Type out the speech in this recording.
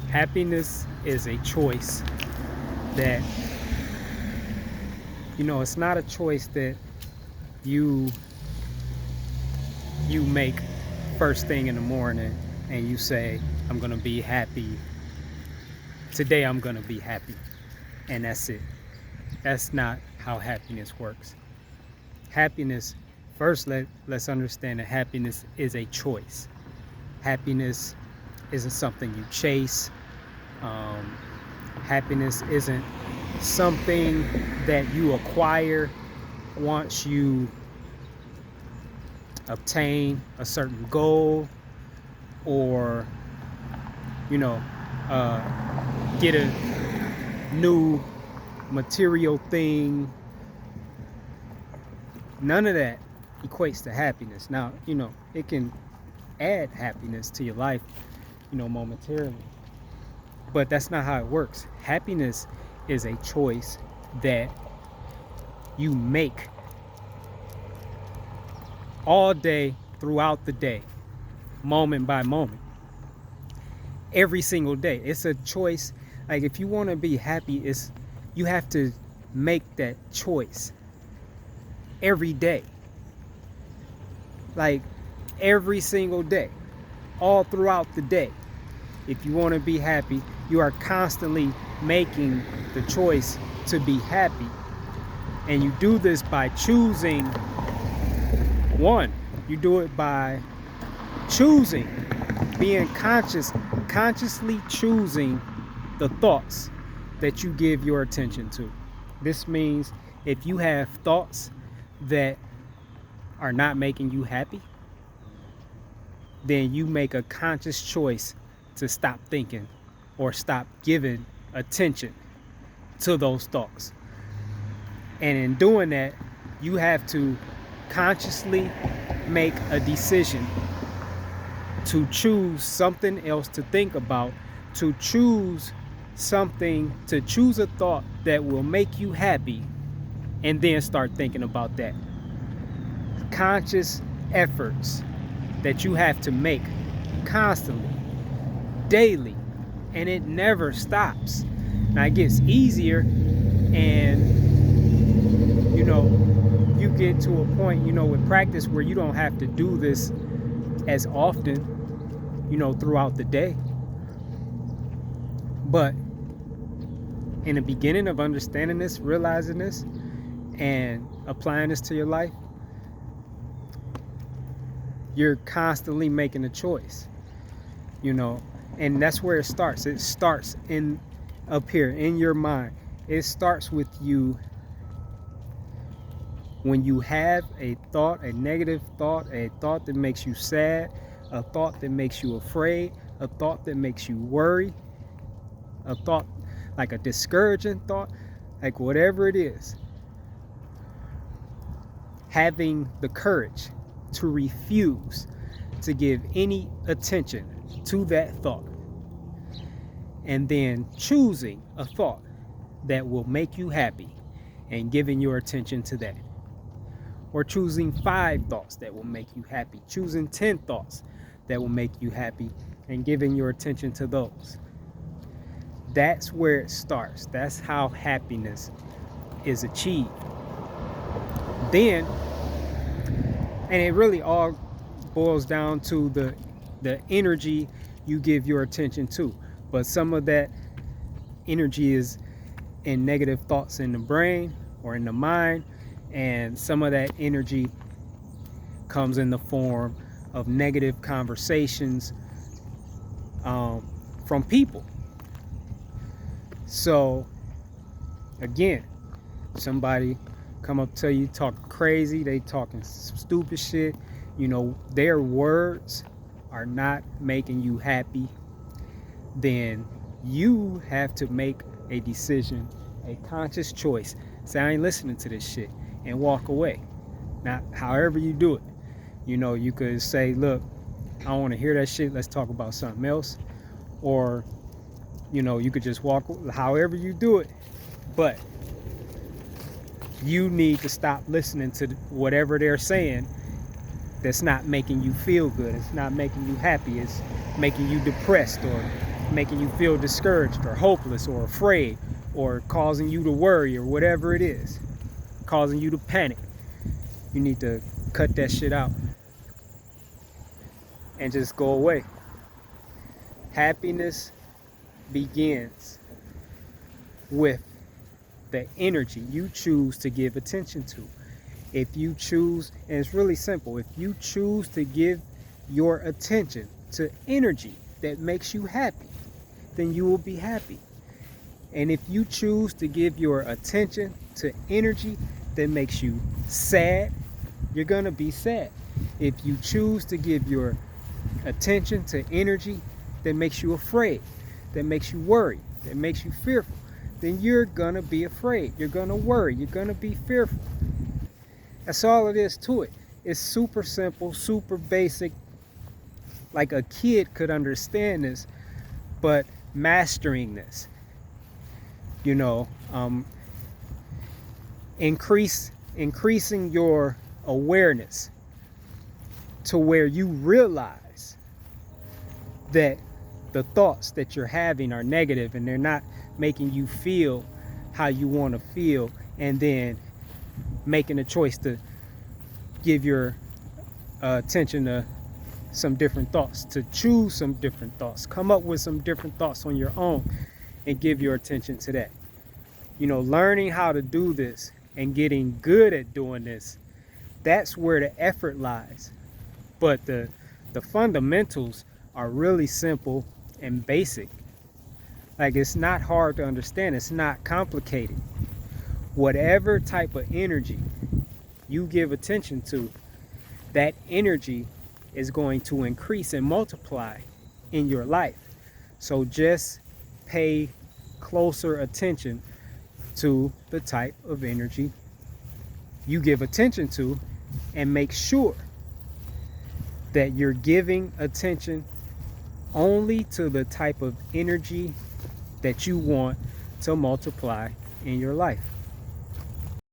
Happiness is a choice that, it's not a choice that you you make first thing in the morning and you say, I'm going to be happy. Today I'm going to be happy. And that's it. That's not how happiness works. Happiness, first let's understand that happiness is a choice. Happiness isn't something you chase. Um, Happiness isn't something that you acquire once you obtain a certain goal or, you know, get a new material thing. None of that equates to happiness. Now, it can add happiness to your life, momentarily. But that's not how it works. Happiness is a choice that you make all day, throughout the day, moment by moment, every single day. It's a choice. Like, if you want to be happy, you have to make that choice every day. Like, every single day, all throughout the day. If you want to be happy, you are constantly making the choice to be happy. And you do this by choosing one. You do it by choosing, being consciously choosing the thoughts that you give your attention to. This means if you have thoughts that are not making you happy, then you make a conscious choice to stop thinking or stop giving attention to those thoughts. And in doing that, you have to consciously make a decision to choose something else to think about, to choose a thought that will make you happy, and then start thinking about that. Conscious efforts that you have to make constantly, daily, and it never stops. Now it gets easier, and you get to a point, with practice where you don't have to do this as often, throughout the day. But in the beginning of understanding this, realizing this, and applying this to your life, you're constantly making a choice, and that's where it starts. It starts up here in your mind. It starts with you. When you have a thought, a negative thought, a thought that makes you sad, a thought that makes you afraid, a thought that makes you worry, a thought like a discouraging thought, like whatever it is, having the courage to refuse to give any attention to that thought, and then choosing a thought that will make you happy and giving your attention to that. Or choosing 5 thoughts that will make you happy, choosing 10 thoughts that will make you happy and giving your attention to those. That's where it starts. That's how happiness is achieved. Then, and it really all boils down to the energy you give your attention to. But some of that energy is in negative thoughts in the brain or in the mind, and some of that energy comes in the form of negative conversations from people. So again, somebody come up to you talking crazy, they talking stupid shit, their words are not making you happy, then you have to make a decision, a conscious choice. Say, I ain't listening to this shit, and walk away. Now, however you do it, you could say, look, I don't want to hear that shit, let's talk about something else. Or, you could just walk, however you do it. But you need to stop listening to whatever they're saying that's not making you feel good. It's not making you happy. It's making you depressed or making you feel discouraged or hopeless or afraid or causing you to worry or whatever it is, causing you to panic. You need to cut that shit out and just go away. Happiness begins with the energy you choose to give attention to. If you choose, and it's really simple, if you choose to give your attention to energy that makes you happy, then you will be happy. And if you choose to give your attention to energy that makes you sad, you're gonna be sad. If you choose to give your attention to energy that makes you afraid, that makes you worry, that makes you fearful, then you're gonna be afraid, you're gonna worry, you're gonna be fearful. That's all it is to it. It's super simple, super basic. Like a kid could understand this, but mastering this, increasing your awareness to where you realize that the thoughts that you're having are negative and they're not making you feel how you want to feel, and then making a choice to give your attention to some different thoughts, to choose some different thoughts, come up with some different thoughts on your own and give your attention to that. Learning how to do this and getting good at doing this, that's where the effort lies. But the fundamentals are really simple and basic. Like, it's not hard to understand, it's not complicated. Whatever type of energy you give attention to, that energy is going to increase and multiply in your life. So just pay closer attention to the type of energy you give attention to, and make sure that you're giving attention only to the type of energy that you want to multiply in your life.